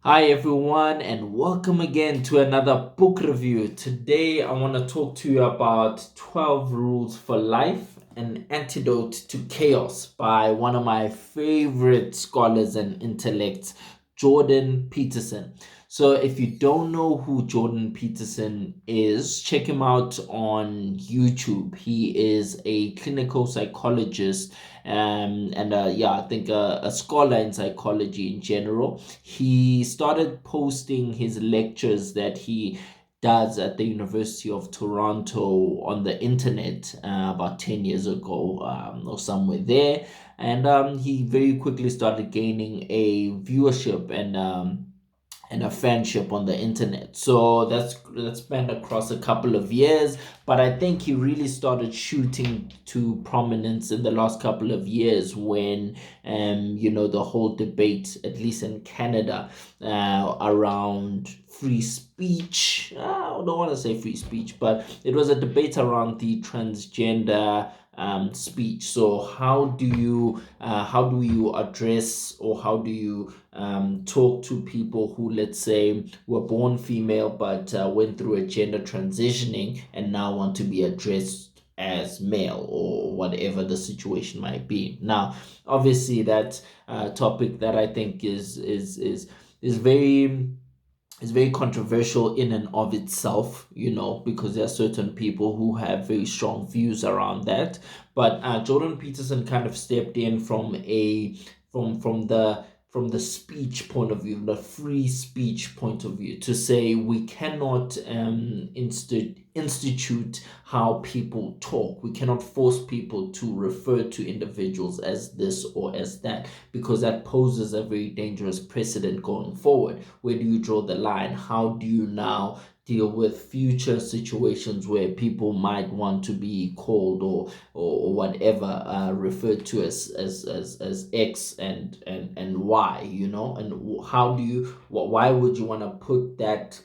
Hi, everyone, and welcome again to another book review. Today, I want to talk to you about 12 Rules for Life, an Antidote to Chaos by one of my favorite scholars and intellects, Jordan Peterson. So, if you don't know who Jordan Peterson is, check him out on YouTube. He is a clinical psychologist and I think a scholar in psychology in general. He started posting his lectures that he does at the University of Toronto on the internet about 10 years ago, or somewhere there. And he very quickly started gaining a viewership and a fanship on the internet. So that's spanned across a couple of years, but I think he really started shooting to prominence in the last couple of years when the whole debate, at least in Canada, around free speech. I don't want to say free speech, but it was a debate around the transgender speech. So how do you address, or how do you talk to people who, let's say, were born female but went through a gender transitioning and now want to be addressed as male, or whatever the situation might be. Now, obviously, that topic that I think is very controversial in and of itself, because there are certain people who have very strong views around that. But Jordan Peterson kind of stepped in from the speech point of view, the free speech point of view, to say we cannot institute how people talk. We cannot force people to refer to individuals as this or as that, because that poses a very dangerous precedent going forward. Where do you draw the line? How do you now deal with future situations where people might want to be called or whatever, referred to as X and Y, and how do you why would you want to put that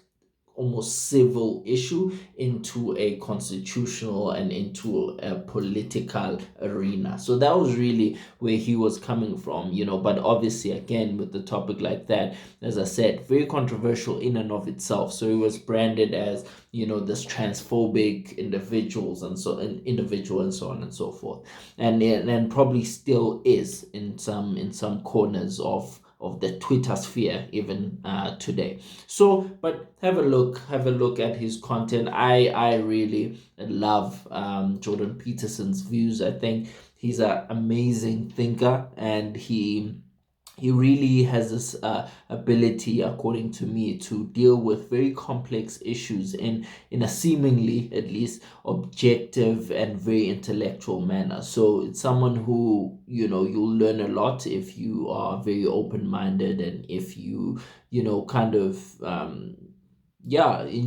almost civil issue into a constitutional and into a political arena? So that was really where he was coming from, but obviously, again, with the topic like that, as I said, very controversial in and of itself. So he was branded as, this transphobic individual and so on and so forth, and probably still is in some corners of the Twitter sphere even today. So, but have a look at his content. I really love Jordan Peterson's views. I think he's an amazing thinker, and he really has this ability, according to me, to deal with very complex issues in a seemingly, at least, objective and very intellectual manner. So it's someone who, you'll learn a lot if you are very open-minded, and if kind of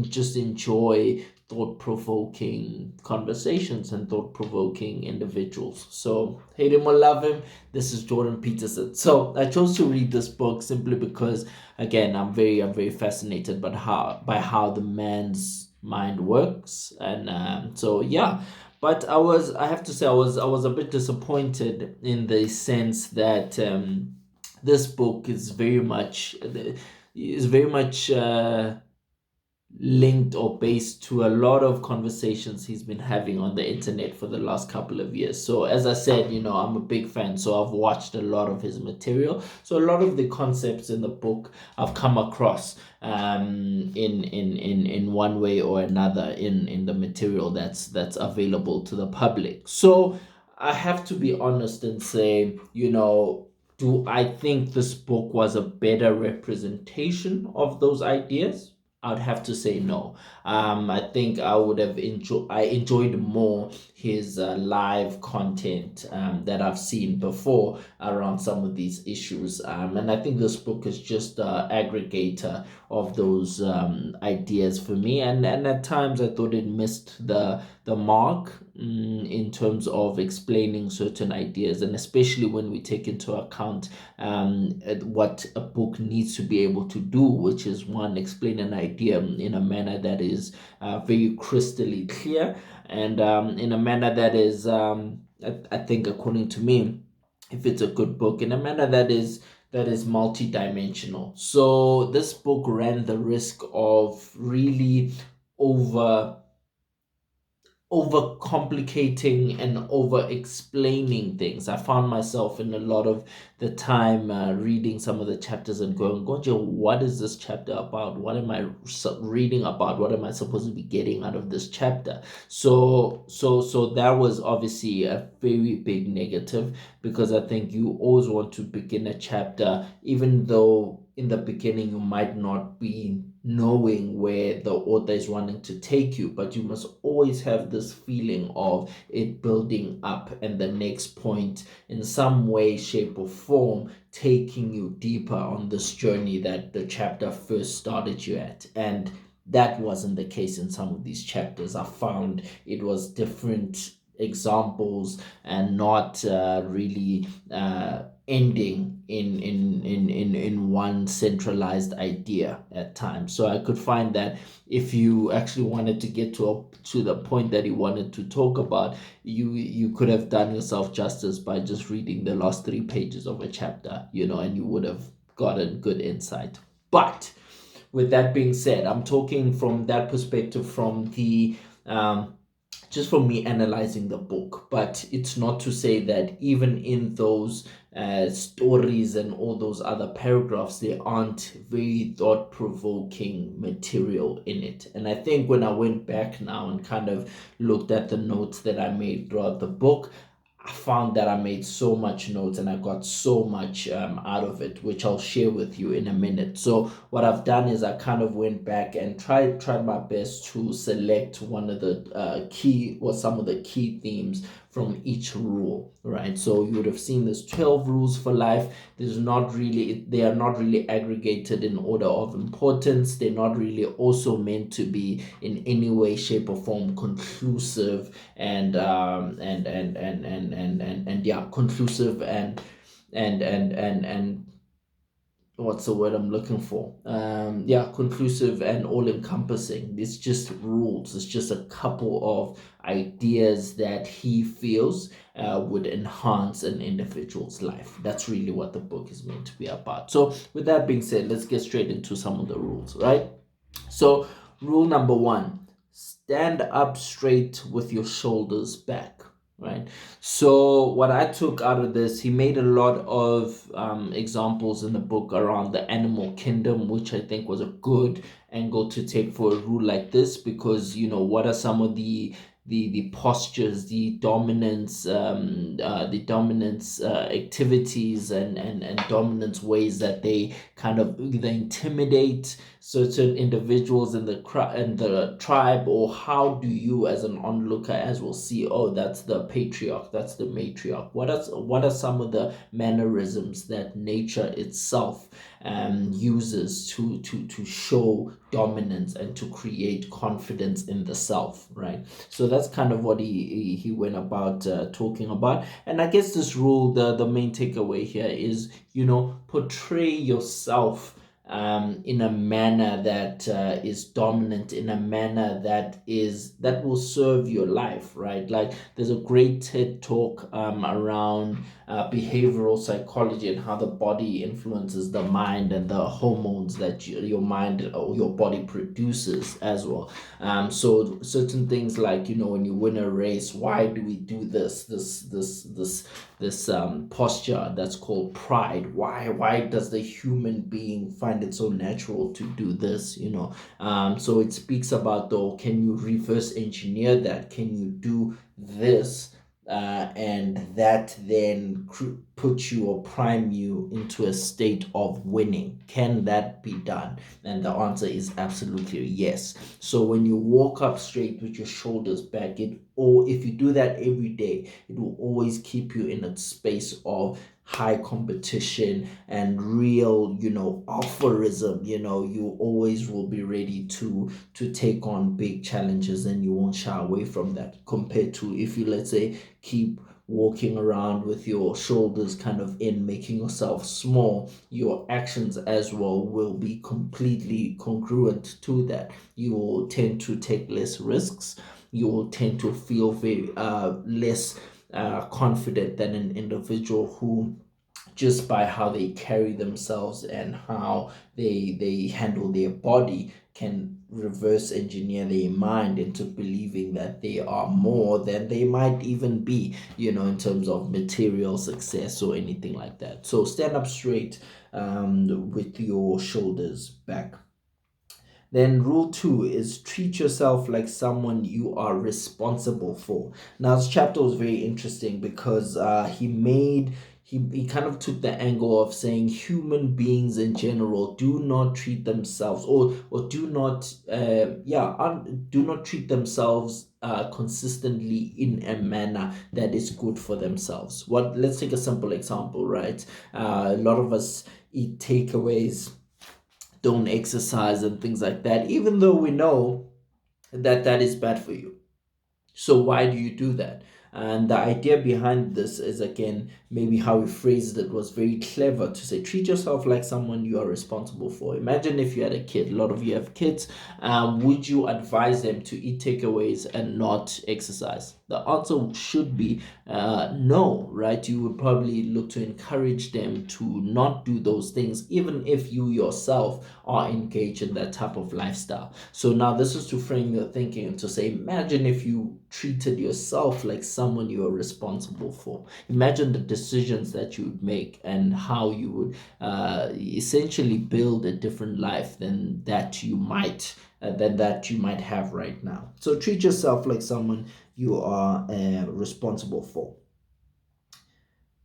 just enjoy thought-provoking conversations and thought-provoking individuals. So hate him or love him, this is Jordan Peterson. So I chose to read this book simply because, again, I'm very fascinated by how the man's mind works. And so yeah. But I have to say, I was a bit disappointed, in the sense that this book is very much linked or based to a lot of conversations he's been having on the internet for the last couple of years. So, as I said, I'm a big fan, so I've watched a lot of his material. So a lot of the concepts in the book I've come across in one way or another in the material that's available to the public. So I have to be honest and say, do I think this book was a better representation of those ideas? I'd have to say no. I think I enjoyed more his live content that I've seen before around some of these issues. And I think this book is just an aggregator of those ideas for me. And at times I thought it missed the mark, in terms of explaining certain ideas, and especially when we take into account what a book needs to be able to do, which is, one, explain an idea in a manner that is very crystally clear, and in a manner that is, I think, according to me, if it's a good book, in a manner that is multidimensional. So this book ran the risk of really over overcomplicating and over explaining things. I found myself in a lot of the time reading some of the chapters and going, Gojo, what is this chapter about? What am I reading about? What am I supposed to be getting out of this chapter? So that was obviously a very big negative, because I think you always want to begin a chapter, even though in the beginning you might not be knowing where the author is wanting to take you, but you must always have this feeling of it building up and the next point in some way, shape, or form taking you deeper on this journey that the chapter first started you at. And that wasn't the case in some of these chapters. I found it was different examples and not really ending in one centralized idea at times. So I could find that if you actually wanted to get to the point that you wanted to talk about, you could have done yourself justice by just reading the last 3 pages of a chapter, and you would have gotten good insight. But with that being said, I'm talking from that perspective, from the just from me analyzing the book. But it's not to say that even in those stories and all those other paragraphs, there aren't very thought-provoking material in it. And I think when I went back now and kind of looked at the notes that I made throughout the book, I found that I made so much notes and I got so much out of it, which I'll share with you in a minute. So what I've done is I kind of went back and tried my best to select one of the key, or some of the key themes from each rule, right? So you would have seen there's 12 rules for life. They are not really aggregated in order of importance. They're not really also meant to be in any way, shape, or form conclusive and yeah, conclusive and what's the word I'm looking for? Yeah, conclusive and all encompassing. It's just rules. It's just a couple of ideas that he feels would enhance an individual's life. That's really what the book is meant to be about. So, with that being said, let's get straight into some of the rules, right? So, rule number 1, stand up straight with your shoulders back, right? So what I took out of this, he made a lot of examples in the book around the animal kingdom, which I think was a good angle to take for a rule like this, because what are some of the postures, the dominance activities and dominance ways that they kind of either intimidate certain individuals in the tribe, or how do you as an onlooker, as we'll see, oh, that's the patriarch, that's the matriarch, what are some of the mannerisms that nature itself uses to show dominance and to create confidence in the self, right? So that's kind of what he went about talking about. And I guess this rule, the main takeaway here is, portray yourself in a manner that is dominant, in a manner that will serve your life, right? Like, there's a great TED talk around behavioral psychology and how the body influences the mind and the hormones that your mind or your body produces as well. So certain things like, when you win a race, why do we do this posture that's called pride? Why does the human being find it so natural to do this? So it speaks about, though, can you reverse engineer that? Can you do this and that then put you or prime you into a state of winning? Can that be done? And the answer is absolutely yes. So when you walk up straight with your shoulders back, or if you do that every day, it will always keep you in a space of high competition and real alphaism. You always will be ready to take on big challenges, and you won't shy away from that, compared to if you, let's say, keep walking around with your shoulders kind of in, making yourself small. Your actions as well will be completely congruent to that. You will tend to take less risks. You will tend to feel very less confident than an individual who just by how they carry themselves and how they handle their body, can reverse engineer their mind into believing that they are more than they might even be, in terms of material success or anything like that. So stand up straight, with your shoulders back. Then rule 2 is treat yourself like someone you are responsible for. Now this chapter was very interesting because he kind of took the angle of saying human beings in general do not treat themselves, or do not do not treat themselves consistently in a manner that is good for themselves. Let's take a simple example, right? A lot of us eat takeaways, don't exercise and things like that, even though we know that that is bad for you. So why do you do that? And the idea behind this is, again, maybe how he phrased it was very clever, to say treat yourself like someone you are responsible for. Imagine if you had a kid. A lot of you have kids. Would you advise them to eat takeaways and not exercise? The answer should be no, right? You would probably look to encourage them to not do those things, even if you yourself are engaged in that type of lifestyle. So now this is to frame your thinking and to say, imagine if you treated yourself like someone you are responsible for. Imagine the decisions that you would make and how you would essentially build a different life than that you might have right now. So treat yourself like someone you are responsible for.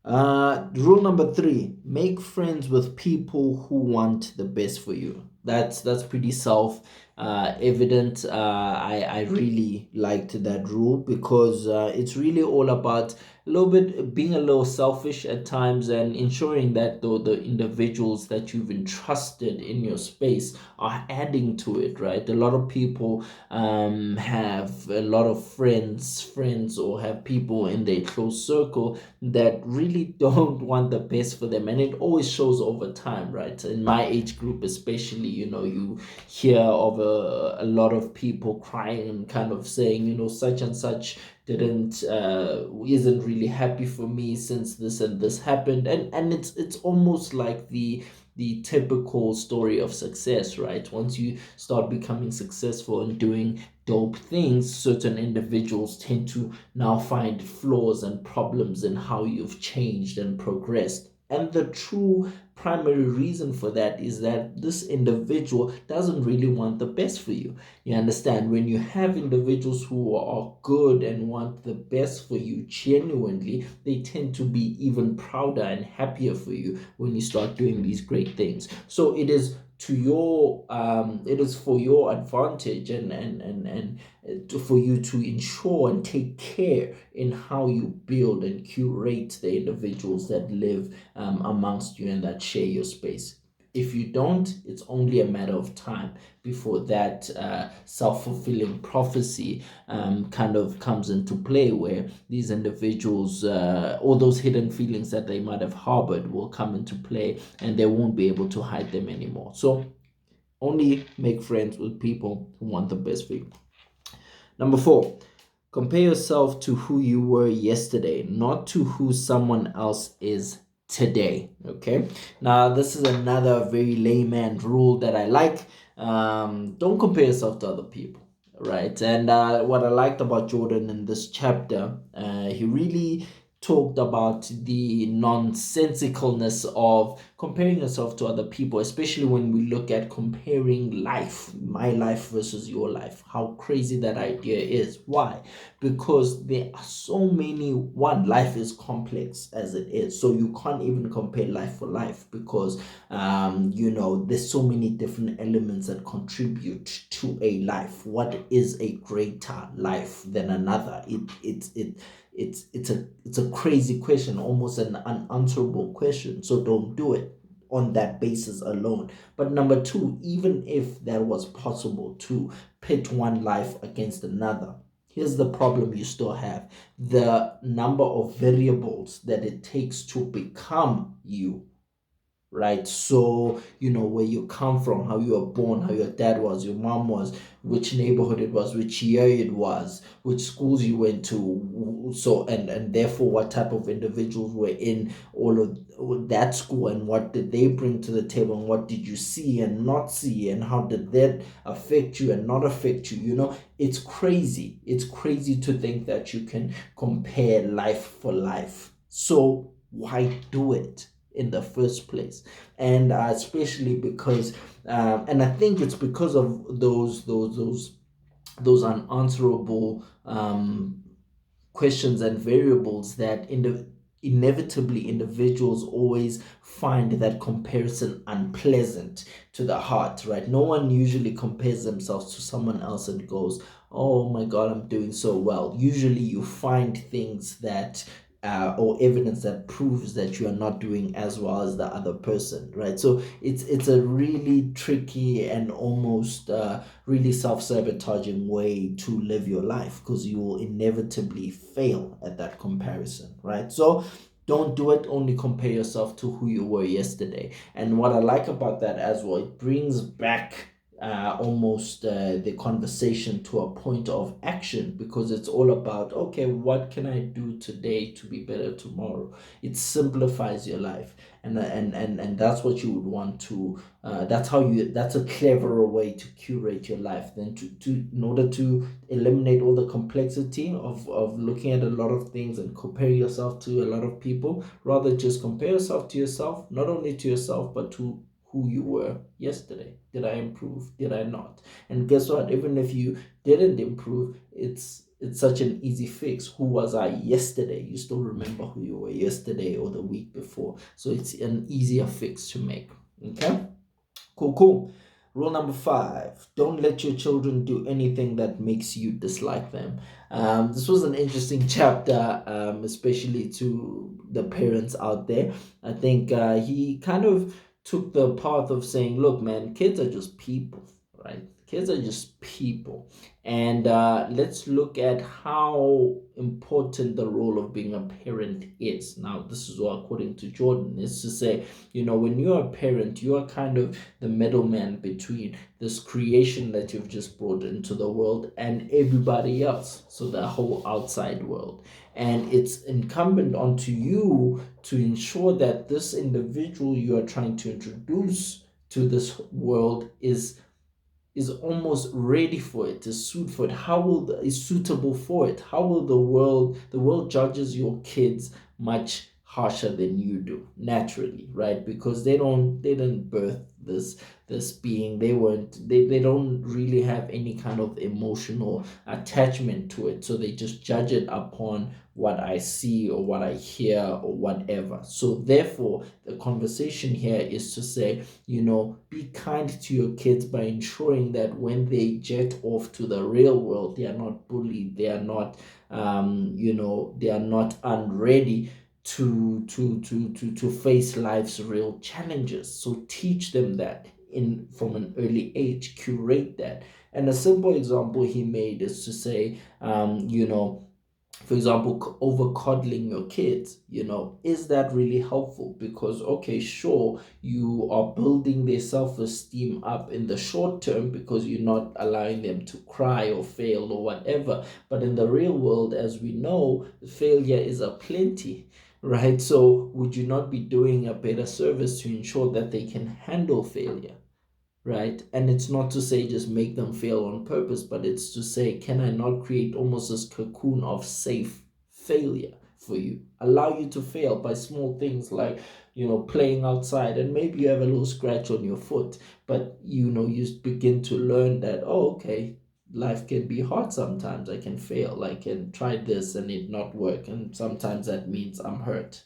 Rule number 3: make friends with people who want the best for you. That's pretty self evident. I really liked that rule because it's really all about a little bit being a little selfish at times and ensuring that the individuals that you've entrusted in your space are adding to it, right? A lot of people have a lot of friends, or have people in their close circle that really don't want the best for them, and it always shows over time, right? In my age group especially, you hear of a lot of people crying and kind of saying, such and such didn't isn't really happy for me since this and this happened, and it's almost like the typical story of success, right? Once you start becoming successful and doing dope things, certain individuals tend to now find flaws and problems in how you've changed and progressed. And the true primary reason for that is that this individual doesn't really want the best for you. You understand? When you have individuals who are good and want the best for you genuinely, they tend to be even prouder and happier for you when you start doing these great things. So it is for your advantage, and for you to ensure and take care in how you build and curate the individuals that live amongst you and that share your space. If you don't, it's only a matter of time before that self-fulfilling prophecy kind of comes into play, where these individuals, all those hidden feelings that they might have harbored, will come into play, and they won't be able to hide them anymore. So only make friends with people who want the best for you. Number 4: compare yourself to who you were yesterday, not to who someone else is today. Okay. Now, this is another very layman rule that I like. Don't compare yourself to other people, right? And what I liked about Jordan in this chapter, he really talked about the nonsensicalness of comparing yourself to other people, especially when we look at comparing life, my life versus your life. How crazy that idea is. Why? Because there are so many. One, life is complex as it is, so you can't even compare life for life, because there's so many different elements that contribute to a life. What is a greater life than another? It's a crazy question, almost an unanswerable question. So don't do it on that basis alone. But number 2, even if that was possible to pit one life against another, here's the problem you still have: the number of variables that it takes to become you right? So, where you come from, how you were born, how your dad was, your mom was, which neighborhood it was, which year it was, which schools you went to, so and therefore what type of individuals were in all of that school, and what did they bring to the table, and what did you see and not see, and how did that affect you and not affect you. It's crazy. It's crazy to think that you can compare life for life. So why do it in the first place? And especially because, and I think it's because of those unanswerable questions and variables that inevitably individuals always find that comparison unpleasant to the heart, right? No one usually compares themselves to someone else and goes, oh my god, I'm doing so well. Usually you find things that or evidence that proves that you are not doing as well as the other person, right? So it's a really tricky and almost really self-sabotaging way to live your life, because you will inevitably fail at that comparison, right? So don't do it. Only compare yourself to who you were yesterday. And what I like about that as well, it brings back almost the conversation to a point of action, because it's all about, okay, what can I do today to be better tomorrow? It simplifies your life, and that's what you would want to. That's a cleverer way to curate your life than to in order to eliminate all the complexity of looking at a lot of things and compare yourself to a lot of people. Rather, just compare yourself to yourself, not only to yourself but to who you were yesterday. Did I improve? Did I not? And guess what? Even if you didn't improve, it's such an easy fix. Who was I yesterday? You still remember who you were yesterday or the week before. So it's an easier fix to make. Okay? Cool, cool. Rule number 5: don't let your children do anything that makes you dislike them. This was an interesting chapter, especially to the parents out there. I think he kind of took the path of saying, look, man, kids are just people, right? Kids are just people. And let's look at how important the role of being a parent is. Now, this is what, according to Jordan, is to say, when you're a parent, you are kind of the middleman between this creation that you've just brought into the world and everybody else, so the whole outside world. And it's incumbent onto you to ensure that this individual you are trying to introduce to this world is almost ready for it, is suit for it. Is suitable for it? How will the world judges your kids much harsher than you do, naturally, right? Because they didn't birth this being. They don't really have any kind of emotional attachment to it, so they just judge it upon what I see or what I hear or whatever. So therefore, the conversation here is to say, be kind to your kids by ensuring that when they jet off to the real world, they are not bullied, they are not they are not unready to face life's real challenges. So teach them that in from an early age, curate that. And a simple example he made is to say, for example, over coddling your kids, is that really helpful? Because, okay, sure, you are building their self-esteem up in the short term because you're not allowing them to cry or fail or whatever. But in the real world, as we know, failure is a plenty, right? So would you not be doing a better service to ensure that they can handle failure? Right? And it's not to say just make them fail on purpose, but it's to say, can I not create almost this cocoon of safe failure for you? Allow you to fail by small things like, playing outside, and maybe you have a little scratch on your foot, but you begin to learn that, oh, okay, life can be hard sometimes. I can fail. I can try this and it not work. And sometimes that means I'm hurt.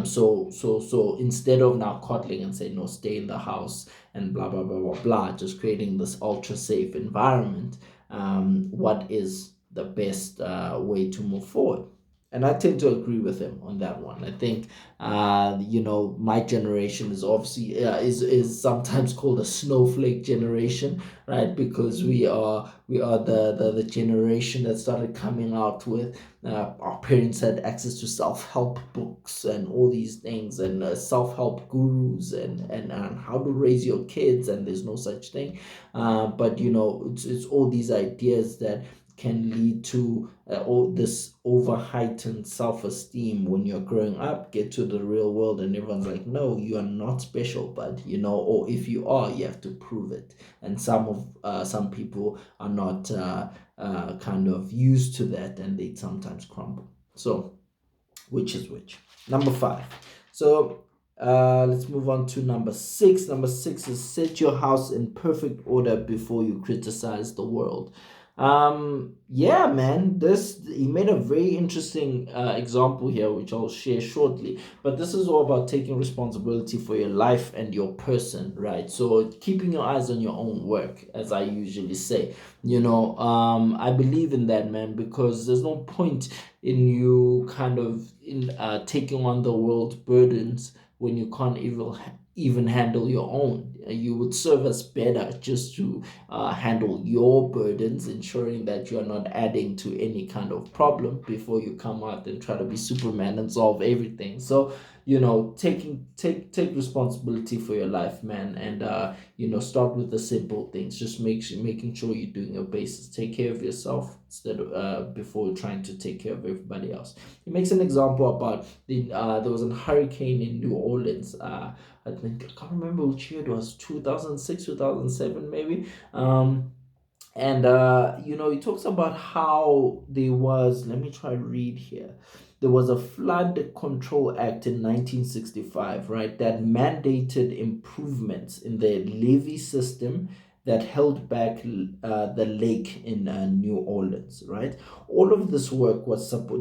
So instead of now coddling and say, no, stay in the house and blah blah blah blah blah, just creating this ultra safe environment, what is the best way to move forward? And I tend to agree with him on that one. I think, my generation is obviously is sometimes called a snowflake generation, right? Because we are the generation that started coming out with our parents had access to self-help books and all these things, and self-help gurus, and how to raise your kids, and there's no such thing. But it's all these ideas that can lead to all this over heightened self-esteem when you're growing up. Get to the real world and everyone's like, no, you are not special, but or if you are, you have to prove it. And some people are not kind of used to that, and they sometimes crumble. So which is which? Number five. So let's move on to number six. Number six is set your house in perfect order before you criticize the world. Yeah, man, this he made a very interesting example here, which I'll share shortly. But this is all about taking responsibility for your life and your person, right? So keeping your eyes on your own work, as I usually say. I believe in that, man, because there's no point in you kind of in taking on the world's burdens when you can't even handle your own. You would serve us better just to handle your burdens, ensuring that you're not adding to any kind of problem before you come out and try to be Superman and solve everything. So take responsibility for your life, man, and start with the simple things. Just making sure you're doing your basis. Take care of yourself instead of before trying to take care of everybody else. He makes an example about there was a hurricane in New Orleans. I think I can't remember which year it was, 2006, 2007 maybe. And he talks about how there was, let me try to read here. There was a flood control act in 1965, right, that mandated improvements in the levee system that held back the lake in New Orleans, right? All of this work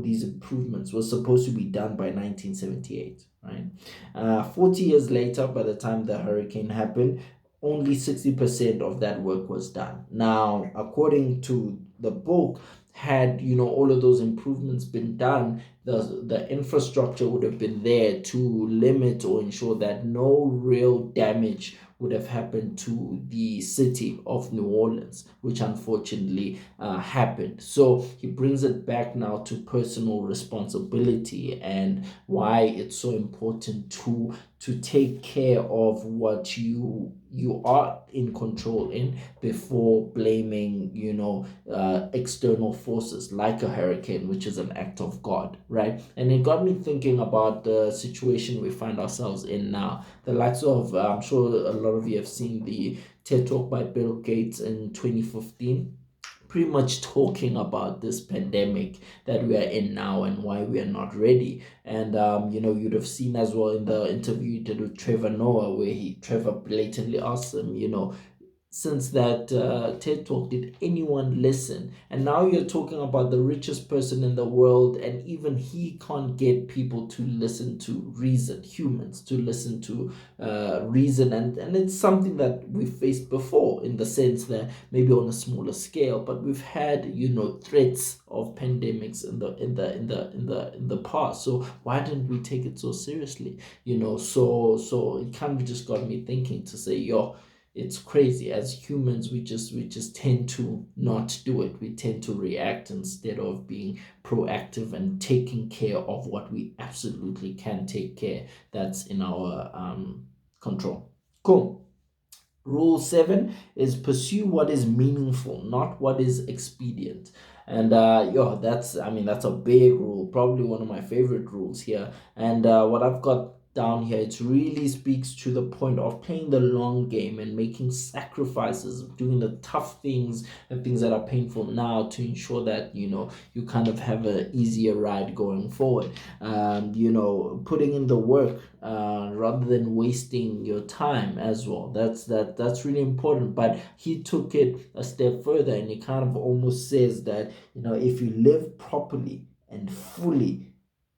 these improvements was supposed to be done by 1978, right? 40 years later, by the time the hurricane happened, only 60% of that work was done. Now, according to the book, had all of those improvements been done, the infrastructure would have been there to limit or ensure that no real damage would have happened to the city of New Orleans, which unfortunately happened. So he brings it back now to personal responsibility and why it's so important to take care of what you are in control in before blaming external forces like a hurricane, which is an act of God, right? And it got me thinking about the situation we find ourselves in now. The likes of I'm sure a lot of you have seen the TED Talk by Bill Gates in 2015, pretty much talking about this pandemic that we are in now and why we are not ready. And you'd have seen as well in the interview he did with Trevor Noah, where Trevor blatantly asked him, since that TED Talk, did anyone listen? And now you're talking about the richest person in the world, and even he can't get people to listen to reason, humans to listen to reason. And it's something that we've faced before, in the sense that maybe on a smaller scale, but we've had threats of pandemics in the past. So why didn't we take it so seriously? So it kind of just got me thinking to say, yo, it's crazy. As humans, we just tend to not do it. We tend to react instead of being proactive and taking care of what we absolutely can take care, that's in our control. Cool. Rule 7 is pursue what is meaningful, not what is expedient. And that's a big rule, probably one of my favorite rules here. And what I've got down here, it really speaks to the point of playing the long game and making sacrifices, doing the tough things and things that are painful now to ensure that you kind of have an easier ride going forward. Putting in the work rather than wasting your time as well. That's really important. But he took it a step further, and he kind of almost says that if you live properly and fully,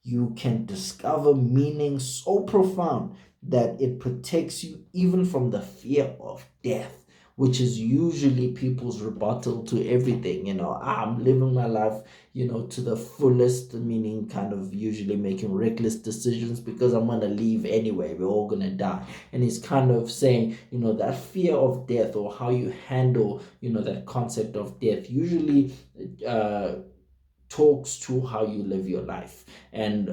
you can discover meaning so profound that it protects you even from the fear of death. which is usually people's rebuttal to everything. I'm living my life, to the fullest, meaning kind of usually making reckless decisions because I'm going to leave anyway. We're all going to die. And he's kind of saying, that fear of death, or how you handle, that concept of death, usually uh, talks to how you live your life. And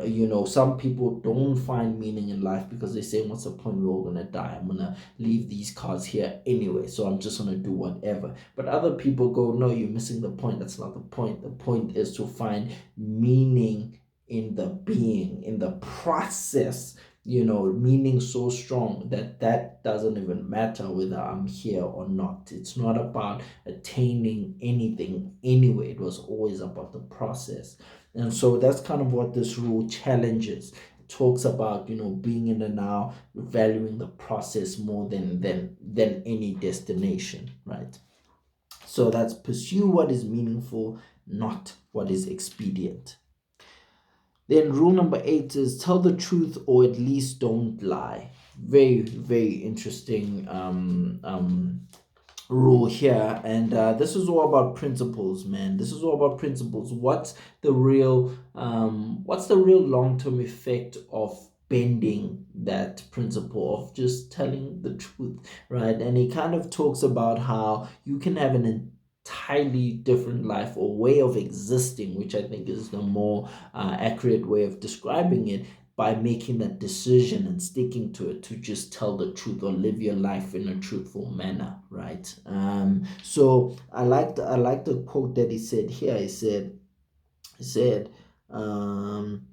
some people don't find meaning in life because they say, what's the point? We're all gonna die. I'm gonna leave these cards here anyway, so I'm just gonna do whatever. But other people go, no, you're missing the point. That's not the point. The point is to find meaning in the being, in the process, meaning so strong that doesn't even matter whether I'm here or not. It's not about attaining anything anyway. It was always about the process. And so that's kind of what this rule challenges. It talks about, being in the now, valuing the process more than any destination, right? So that's pursue what is meaningful, not what is expedient. Then rule number 8 is tell the truth, or at least don't lie. Very, very interesting rule here. And this is all about principles, man. This is all about principles. What's the real long-term effect of bending that principle of just telling the truth, right? And he kind of talks about how you can have an entirely different life or way of existing, which I think is the more accurate way of describing it, by making that decision and sticking to it, to just tell the truth or live your life in a truthful manner, right? So I like the quote that he said here. He said um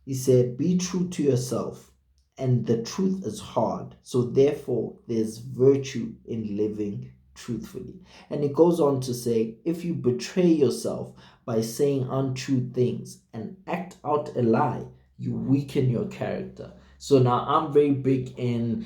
he said, be true to yourself, and the truth is hard. So, therefore, there's virtue in living truthfully. And it goes on to say, if you betray yourself by saying untrue things and act out a lie, you weaken your character. So now I'm very big into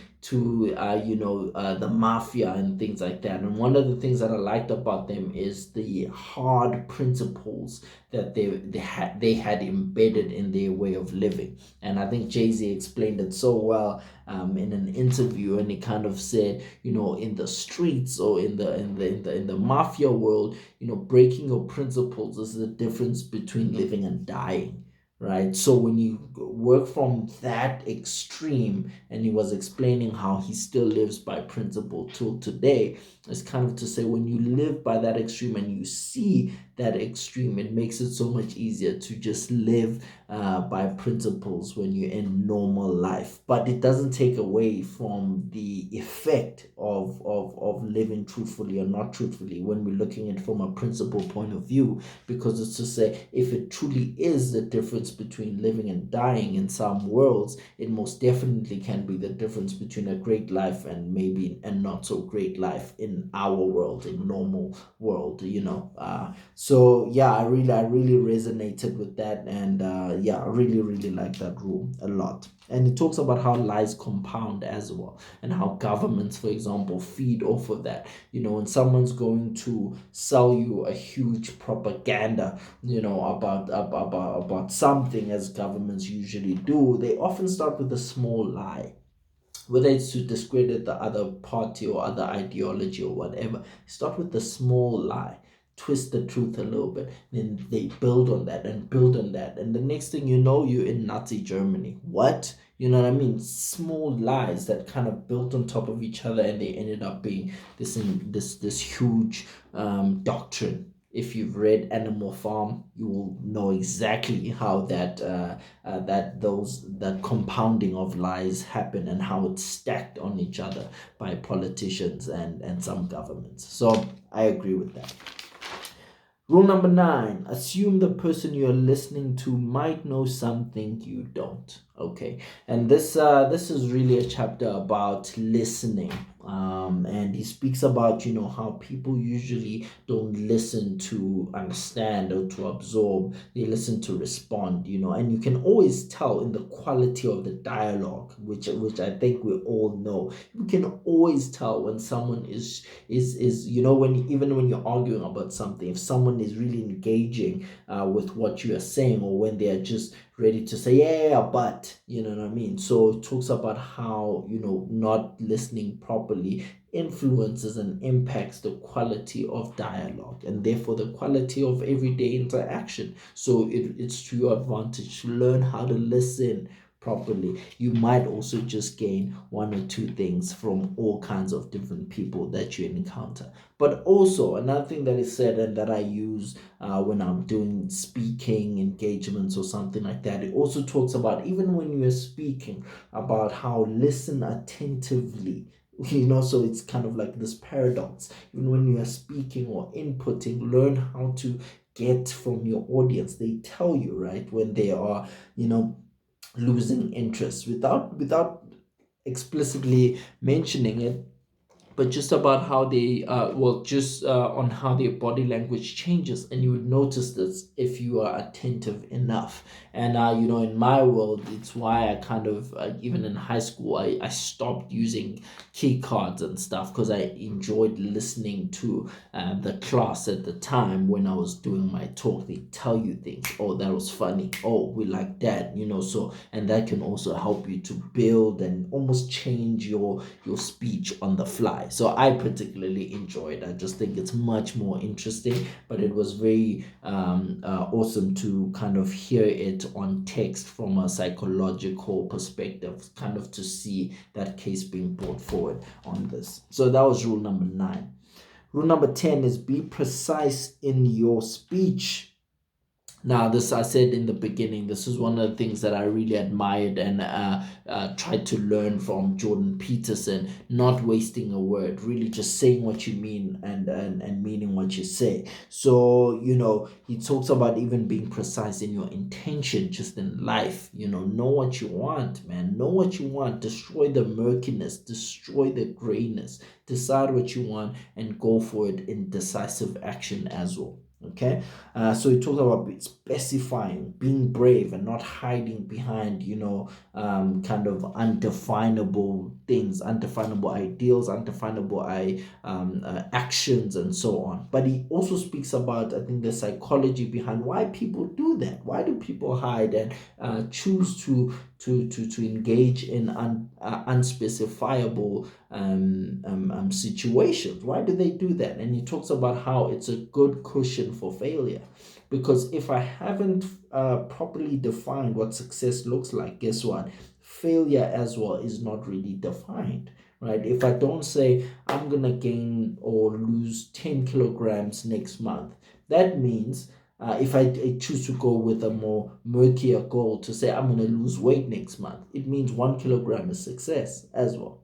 the mafia and things like that. And one of the things that I liked about them is the hard principles that they had embedded in their way of living. And I think Jay-Z explained it so well in an interview, and he kind of said, in the streets, or in the mafia world, breaking your principles is the difference between living and dying, right? So when you work from that extreme, and he was explaining how he still lives by principle till today, it's kind of to say, when you live by that extreme and you see that extreme, it makes it so much easier to just live by principles when you're in normal life. But it doesn't take away from the effect of living truthfully or not truthfully when we're looking at it from a principle point of view, because it's to say, if it truly is the difference between living and dying in some worlds, it most definitely can be the difference between a great life and maybe a not so great life in our world, in normal world. So yeah, I really resonated with that. And yeah, I really like that rule a lot. And it talks about how lies compound as well, and how governments, for example, feed off of that. When someone's going to sell you a huge propaganda, about something, as governments usually do, they often start with a small lie, whether it's to discredit the other party or other ideology or whatever. Start with the small lie, twist the truth a little bit, then they build on that and build on that, and the next thing you know, you're in Nazi Germany. What? You know what I mean? Small lies that kind of built on top of each other, and they ended up being this huge doctrine. If you've read Animal Farm, you will know exactly how that compounding of lies happen, and how it's stacked on each other by politicians and some governments. So I agree with that. Rule number 9, assume the person you're listening to might know something you don't. Okay, and this is really a chapter about listening. And he speaks about how people usually don't listen to understand or to absorb, they listen to respond. And you can always tell in the quality of the dialogue, which I think we all know. You can always tell when someone is when you're arguing about something, if someone is really engaging with what you are saying, or when they are just ready to say, yeah, but, you know what I mean? So it talks about how, not listening properly influences and impacts the quality of dialogue and therefore the quality of everyday interaction. So it's to your advantage to learn how to listen properly. You might also just gain one or two things from all kinds of different people that you encounter. But also, another thing that is said and that I use when I'm doing speaking engagements or something like that, it also talks about, even when you're speaking, about how listen attentively. So it's kind of like this paradox. Even when you are speaking or inputting, learn how to get from your audience. They tell you, right, when they are, losing interest without explicitly mentioning it, but just about how they just on how their body language changes. And you would notice this if you are attentive enough. And in my world, it's why I kind of even in high school, I stopped using key cards and stuff, because I enjoyed listening to the class at the time. When I was doing my talk, they tell you things. Oh, that was funny. Oh, we like that. So, and that can also help you to build and almost change your speech on the fly. So I particularly enjoyed. I just think it's much more interesting. But it was very awesome to kind of hear it on text from a psychological perspective, kind of to see that case being brought forward on this. So that was rule number 9. Rule number 10 is be precise in your speech. Now, this I said in the beginning, this is one of the things that I really admired and tried to learn from Jordan Peterson. Not wasting a word, really just saying what you mean and meaning what you say. So, he talks about even being precise in your intention just in life. Know what you want, man. Know what you want. Destroy the murkiness, destroy the grayness. Decide what you want and go for it in decisive action as well. Okay, so he talks about specifying, being brave, and not hiding behind, kind of undefinable things, undefinable ideals, undefinable actions, and so on. But he also speaks about, I think, the psychology behind why people do that. Why do people hide and choose to engage in unspecifiable situations? Why do they do that? And he talks about how it's a good cushion for failure, because if I haven't properly defined what success looks like, guess what? Failure as well is not really defined, right? If I don't say I'm gonna gain or lose 10 kilograms next month, that means if I choose to go with a more murkier goal to say I'm going to lose weight next month, it means 1 kilogram is success as well,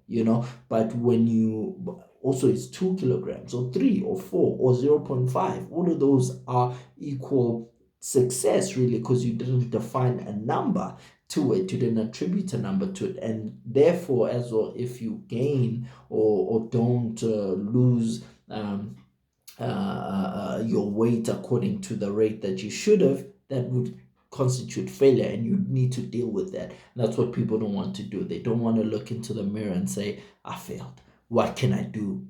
But when you also, it's 2 kilograms or 3 or 4 or 0.5, all of those are equal success, really, because you didn't define a number to it, you didn't attribute a number to it. And therefore, as well, if you gain or don't lose your weight according to the rate that you should have, that would constitute failure, and you need to deal with that. And that's what people don't want to do. They don't want to look into the mirror and say, I failed. What can I do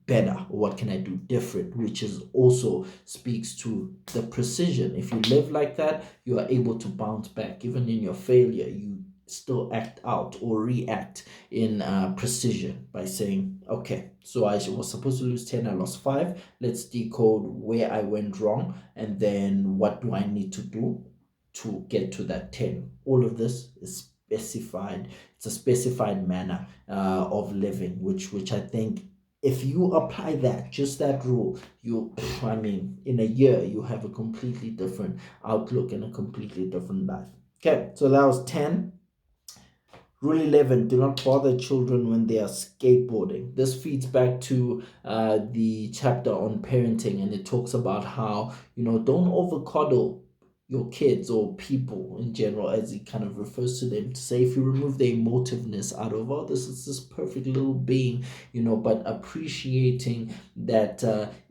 better, or what can I do different? Which is also speaks to the precision. If you live like that, you are able to bounce back. Even in your failure, you still act out or react in precision by saying, okay, so I was supposed to lose 10, I lost 5. Let's decode where I went wrong, and then what do I need to do to get to that 10. All of this is specified. It's a specified manner of living, which I think, if you apply that, just that rule, in a year, you have a completely different outlook and a completely different life. Okay, so that was 10. Rule 11, do not bother children when they are skateboarding. This feeds back to the chapter on parenting, and it talks about how, don't overcoddle your kids or people in general, as he kind of refers to them, to say, if you remove the emotiveness out of, oh, this is this perfect little being, but appreciating that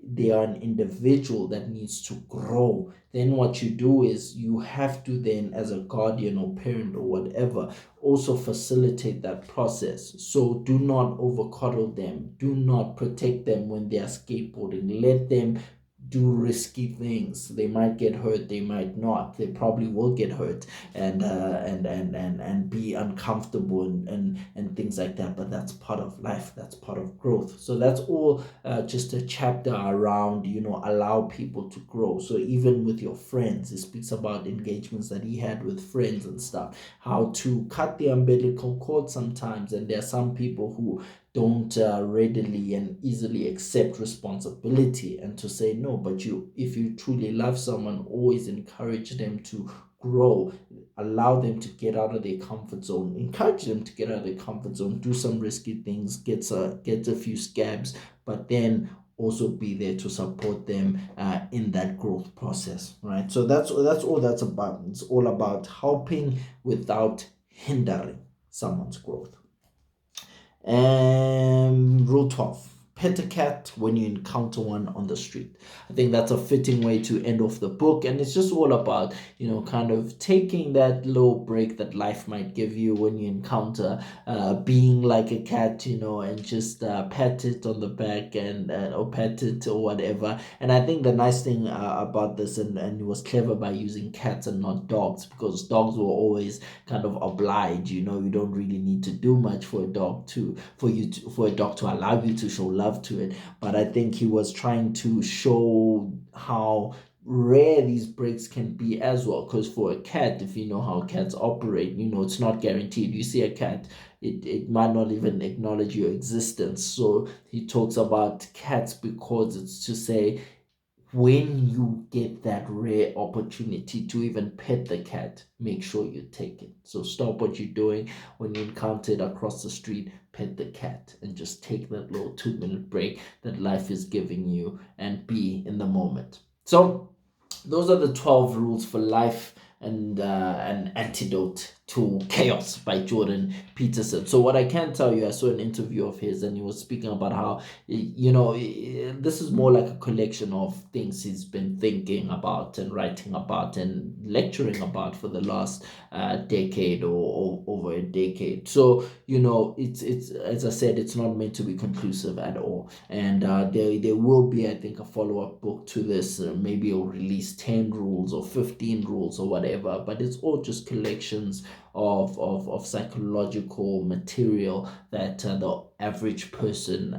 they are an individual that needs to grow, then what you do is you have to then, as a guardian or parent or whatever, also facilitate that process. So do not overcoddle them. Do not protect them when they are skateboarding. Let them do risky things. They might get hurt, they might not. They probably will get hurt and be uncomfortable and things like that. But that's part of life. That's part of growth. So that's all just a chapter around, allow people to grow. So even with your friends, it speaks about engagements that he had with friends and stuff, how to cut the umbilical cord sometimes. And there are some people who don't readily and easily accept responsibility, and to say no. But if you truly love someone, always encourage them to grow, allow them to get out of their comfort zone, encourage them to get out of their comfort zone, do some risky things, get a few scabs, but then also be there to support them in that growth process, right? So that's all that's about. It's all about helping without hindering someone's growth. And rule 12, pet a cat when you encounter one on the street. I think that's a fitting way to end off the book. And it's just all about, kind of taking that little break that life might give you when you encounter being like a cat, and just pat it on the back and or pet it or whatever. And I think the nice thing about this, and it was clever by using cats and not dogs, because dogs were always kind of obliged. You don't really need to do much for a dog for a dog to allow you to show love to it. But I think he was trying to show how rare these breaks can be as well, because for a cat, if you know how cats operate, it's not guaranteed. You see a cat, it might not even acknowledge your existence. So he talks about cats because it's to say, when you get that rare opportunity to even pet the cat, make sure you take it. So stop what you're doing. When you encounter it across the street, pet the cat and just take that little 2-minute break that life is giving you and be in the moment. So those are the 12 rules for life, and an antidote to chaos by Jordan Peterson. So what I can tell you, I saw an interview of his, and he was speaking about how this is more like a collection of things he's been thinking about and writing about and lecturing about for the last decade or over a decade. So it's as I said, it's not meant to be conclusive at all. And there will be, I think, a follow-up book to this. Maybe he'll release 10 rules or 15 rules or whatever, but it's all just collections of psychological material that the average person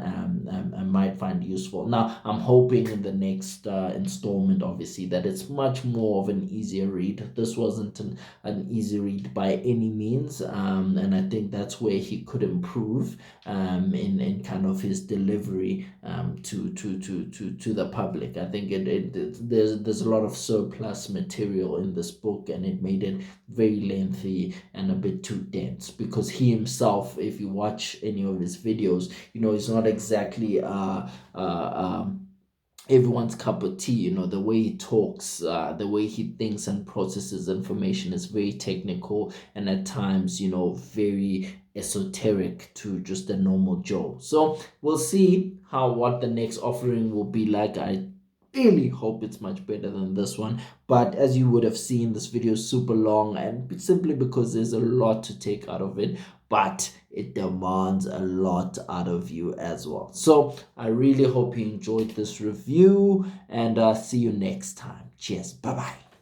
might find useful. Now, I'm hoping in the next installment, obviously, that it's much more of an easier read. This wasn't an easy read by any means, and I think that's where he could improve in kind of his delivery to the public. I think there's a lot of surplus material in this book, and it made it very lengthy and a bit too dense, because he himself, if you watch any of his videos, it's not exactly everyone's cup of tea. The way he talks, the way he thinks and processes information is very technical, and at times very esoteric to just a normal Joe. So we'll see what the next offering will be like. I really hope it's much better than this one, but as you would have seen, this video is super long, and simply because there's a lot to take out of it, but it demands a lot out of you as well. So I really hope you enjoyed this review, and see you next time. Cheers. Bye bye.